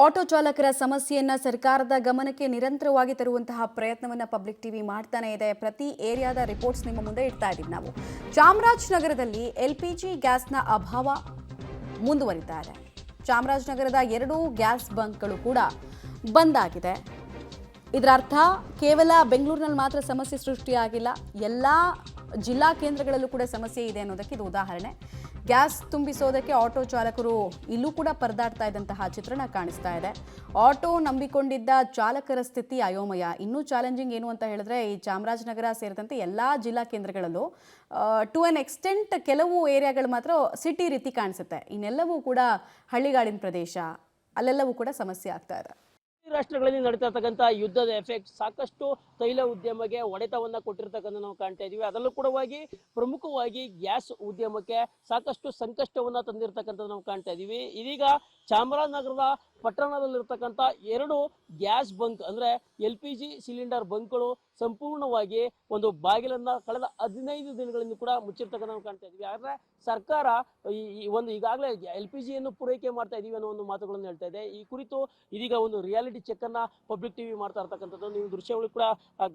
Auto ಚಾಲಕರ ಸಮಸ್ಯೆಯನ್ನ ಸರ್ಕಾರದ ಗಮನಕ್ಕೆ ನಿರಂತರವಾಗಿ ತರುವಂತಹ ಪ್ರಯತ್ನವನ್ನ ಪಬ್ಲಿಕ್ ಟಿವಿ ಮಾಡ್ತಾನೆ ಇದೆ. ಪ್ರತಿ ಏರಿಯಾದ ರಿಪೋರ್ಟ್ಸ್ ನಿಮ್ಮ ಮುಂದೆ ಇಡ್ತಾ ಇದ್ದೀವಿ ನಾವು. ಚಾಮರಾಜನಗರದಲ್ಲಿ ಎಲ್ಪಿಜಿ ಗ್ಯಾಸ್ನ ಅಭಾವ ಮುಂದುವರಿತಾ ಇದೆ. ಚಾಮರಾಜನಗರದ 2 ಗ್ಯಾಸ್ ಬಂಕ್ಗಳು ಕೂಡ ಬಂದ್ ಆಗಿದೆ. ಇದರ ಅರ್ಥ ಕೇವಲ ಬೆಂಗಳೂರಿನಲ್ಲಿ ಮಾತ್ರ ಸಮಸ್ಯೆ ಸೃಷ್ಟಿಯಾಗಿಲ್ಲ, ಎಲ್ಲ ಜಿಲ್ಲಾ ಕೇಂದ್ರಗಳಲ್ಲೂ ಕೂಡ ಸಮಸ್ಯೆ ಇದೆ ಅನ್ನೋದಕ್ಕೆ ಇದು ಉದಾಹರಣೆ. ಗ್ಯಾಸ್ ತುಂಬಿಸೋದಕ್ಕೆ ಆಟೋ ಚಾಲಕರು ಇಲ್ಲೂ ಕೂಡ ಪರದಾಡ್ತಾ ಇದ್ದಂತಹ ಚಿತ್ರಣ ಕಾಣಿಸ್ತಾ ಇದೆ. ಆಟೋ ನಂಬಿಕೊಂಡಿದ್ದ ಚಾಲಕರ ಸ್ಥಿತಿ ಅಯೋಮಯ. ಇನ್ನೂ ಚಾಲೆಂಜಿಂಗ್ ಏನು ಅಂತ ಹೇಳಿದ್ರೆ, ಈ ಚಾಮರಾಜನಗರ ಸೇರಿದಂತೆ ಎಲ್ಲ ಜಿಲ್ಲಾ ಕೇಂದ್ರಗಳಲ್ಲೂ ಟು ಅನ್ ಎಕ್ಸ್ಟೆಂಟ್ ಕೆಲವು ಏರಿಯಾಗಳು ಮಾತ್ರ ಸಿಟಿ ರೀತಿ ಕಾಣಿಸುತ್ತೆ. ಇನ್ನೆಲ್ಲವೂ ಕೂಡ ಹಳ್ಳಿಗಾಡಿನ ಪ್ರದೇಶ, ಅಲ್ಲೆಲ್ಲವೂ ಕೂಡ ಸಮಸ್ಯೆ ಆಗ್ತಾ ಇದೆ. ರಾಷ್ಟ್ರಗಳಲ್ಲಿ ನಡೀತಾ ಇರ್ತಕ್ಕಂಥ ಯುದ್ಧದ ಎಫೆಕ್ಟ್ ಸಾಕಷ್ಟು ತೈಲ ಉದ್ಯಮಕ್ಕೆ ಹೊಡೆತವನ್ನ ಕೊಟ್ಟಿರ್ತಕ್ಕಂಥ ನಾವು ಕಾಣ್ತಾ ಇದೀವಿ. ಅದರಲ್ಲೂ ಕೂಡ ಪ್ರಮುಖವಾಗಿ ಗ್ಯಾಸ್ ಉದ್ಯಮಕ್ಕೆ ಸಾಕಷ್ಟು ಸಂಕಷ್ಟವನ್ನ ತಂದಿರತಕ್ಕಂಥದ್ದು ನಾವು ಕಾಣ್ತಾ ಇದೀವಿ. ಇದೀಗ ಚಾಮರಾಜನಗರದ ಪಟ್ಟಣದಲ್ಲಿರ್ತಕ್ಕಂಥ 2 ಗ್ಯಾಸ್ ಬಂಕ್ ಅಂದ್ರೆ LPG ಸಿಲಿಂಡರ್ ಬಂಕ್ಗಳು ಸಂಪೂರ್ಣವಾಗಿ ಒಂದು ಬಾಗಿಲನ್ನ ಕಳೆದ 15 ದಿನಗಳಿಂದ ಕೂಡ ಮುಚ್ಚಿರ್ತಕ್ಕಂಥ ನಾವು ಕಾಣ್ತಾ ಇದೀವಿ. ಆದ್ರೆ ಸರ್ಕಾರ ಈಗಾಗಲೇ LPG ಯನ್ನು ಪೂರೈಕೆ ಮಾಡ್ತಾ ಇದೀವಿ ಅನ್ನೋ ಒಂದು ಮಾತುಗಳನ್ನು ಹೇಳ್ತಾ ಇದೆ. ಈ ಕುರಿತು ಇದೀಗ ಒಂದು ರಿಯಾಲಿಟಿ ಚೆಕ್ ಅನ್ನ ಪಬ್ಲಿಕ್ ಟಿವಿ ಮಾಡ್ತಾ ಇರ್ತಕ್ಕಂಥದ್ದು ನೀವು ದೃಶ್ಯಗಳು ಕೂಡ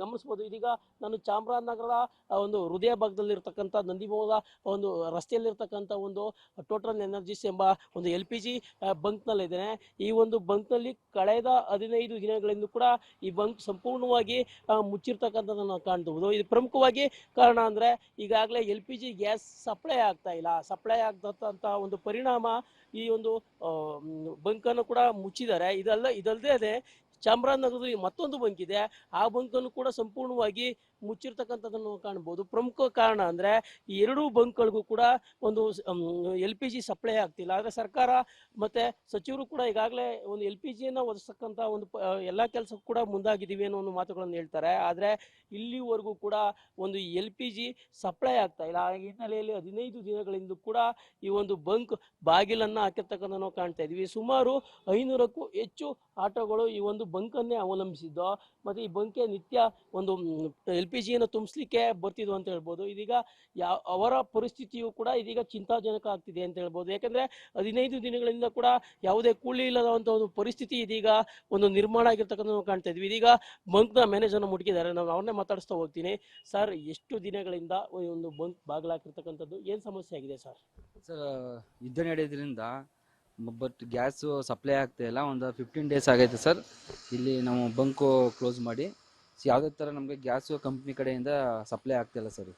ಗಮನಿಸಬಹುದು. ಇದೀಗ ನಾನು ಚಾಮರಾಜನಗರದ ಒಂದು ಹೃದಯ ಭಾಗದಲ್ಲಿರ್ತಕ್ಕಂಥ ನಂದಿಮೋದ ಒಂದು ರಸ್ತೆಯಲ್ಲಿರ್ತಕ್ಕಂಥ ಒಂದು ಟೋಟಲ್ ಎನರ್ಜೀಸ್ ಎಂಬ ಒಂದು LPG ಬಂಕ್ ನಲ್ಲಿ ಇದ್ದೇನೆ. ಈ ಒಂದು ಬಂಕ್ ನಲ್ಲಿ ಕಳೆದ 15 ದಿನಗಳಿಂದ ಕೂಡ ಈ ಬಂಕ್ ಸಂಪೂರ್ಣವಾಗಿ ಮುಚ್ಚಿರ್ತಕ್ಕಂಥದ್ದನ್ನು ನಾವು ಕಾಣ್ಬಹುದು. ಇದು ಪ್ರಮುಖವಾಗಿ ಕಾರಣ ಅಂದ್ರೆ ಈಗಾಗಲೇ LPG ಗ್ಯಾಸ್ ಸಪ್ಲೈ ಆಗ್ತಾ ಇಲ್ಲ. ಸಪ್ಲೈ ಆಗದಂತ ಒಂದು ಪರಿಣಾಮ ಈ ಒಂದು ಬಂಕ್ ಅನ್ನು ಕೂಡ ಮುಚ್ಚಿದ್ದಾರೆ. ಇದಲ್ಲದೆ ಚಾಮರಾಜನಗರದಲ್ಲಿ ಮತ್ತೊಂದು ಬಂಕ್ ಇದೆ. ಆ ಬಂಕನ್ನು ಕೂಡ ಸಂಪೂರ್ಣವಾಗಿ ಮುಚ್ಚಿರ್ತಕ್ಕಂಥದ್ದನ್ನು ಕಾಣಬಹುದು. ಪ್ರಮುಖ ಕಾರಣ ಅಂದ್ರೆ ಈ 2 ಬಂಕ್ಗಳಿಗೂ ಕೂಡ ಒಂದು LPG ಸಪ್ಲೈ ಆಗ್ತಿಲ್ಲ. ಆದ್ರೆ ಸರ್ಕಾರ ಮತ್ತೆ ಸಚಿವರು ಕೂಡ ಈಗಾಗಲೇ ಒಂದು LPGಯನ್ನ ಒದಗಿಸ್ತಕ್ಕಂಥ ಒಂದು ಎಲ್ಲಾ ಕೆಲಸಕ್ಕೂ ಕೂಡ ಮುಂದಾಗಿದ್ದೀವಿ ಅನ್ನೋ ಒಂದು ಮಾತುಗಳನ್ನು ಹೇಳ್ತಾರೆ. ಆದ್ರೆ ಇಲ್ಲಿವರೆಗೂ ಕೂಡ ಒಂದು LPG ಸಪ್ಲೈ ಆಗ್ತಾ ಇಲ್ಲ. ಆ ಹಿನ್ನೆಲೆಯಲ್ಲಿ 15 ದಿನಗಳಿಂದ ಕೂಡ ಈ ಒಂದು ಬಂಕ್ ಬಾಗಿಲನ್ನ ಹಾಕಿರ್ತಕ್ಕಂಥ ನಾವು ಕಾಣ್ತಾ ಇದೀವಿ. ಸುಮಾರು 500ಕ್ಕೂ ಹೆಚ್ಚು ಆಟೋಗಳು ಈ ಒಂದು ಬಂಕ್ ಅನ್ನೇ ಅವಲಂಬಿಸಿದ್ದು. ಮತ್ತೆ ಈ ಬಂಕ್ಗೆ ನಿತ್ಯ ಒಂದು LPGಯನ್ನು ತುಂಬಿಸ್ಲಿಕ್ಕೆ ಬರ್ತಿದ್ವು ಅಂತ ಹೇಳ್ಬೋದು. ಇದೀಗ ಅವರ ಪರಿಸ್ಥಿತಿಯು ಕೂಡ ಇದೀಗ ಚಿಂತಾಜನಕ ಆಗ್ತಿದೆ ಅಂತ ಹೇಳ್ಬೋದು. ಯಾಕಂದ್ರೆ 15 ದಿನಗಳಿಂದ ಕೂಡ ಯಾವುದೇ ಕೂಲಿ ಇಲ್ಲದಂತ ಒಂದು ಪರಿಸ್ಥಿತಿ ಇದೀಗ ಒಂದು ನಿರ್ಮಾಣ ಆಗಿರ್ತಕ್ಕಂಥ ನಾವು ಕಾಣ್ತಾ ಇದ್ವಿ. ಇದೀಗ ಬಂಕ್ ನ ಮ್ಯಾನೇಜರ್ನ ಮುಟ್ಕಿದ್ದಾರೆ. ನಾವು ಅವ್ರನ್ನೇ ಮಾತಾಡಿಸ್ತಾ ಹೋಗ್ತೀನಿ. ಸರ್, ಎಷ್ಟು ದಿನಗಳಿಂದ ಒಂದು ಬಂಕ್ ಬಾಗಿಲಾಕಿರ್ತಕ್ಕಂಥದ್ದು, ಏನ್ ಸಮಸ್ಯೆ ಆಗಿದೆ ಸರ್? ಸರ್, ಯುದ್ಧ ನಡೆಯೋದ್ರಿಂದ ಬಟ್ ಗ್ಯಾಸು ಸಪ್ಲೈ ಆಗ್ತಾ ಇಲ್ಲ. ಒಂದು 15 ಡೇಸ್ ಆಗೈತೆ ಸರ್. ಇಲ್ಲಿ ನಾವು ಬಂಕು ಕ್ಲೋಸ್ ಮಾಡಿ ಯಾವುದೇ ಥರ ನಮಗೆ ಗ್ಯಾಸು ಕಂಪ್ನಿ ಕಡೆಯಿಂದ ಸಪ್ಲೈ ಆಗ್ತಾಯಿಲ್ಲ ಸರ್.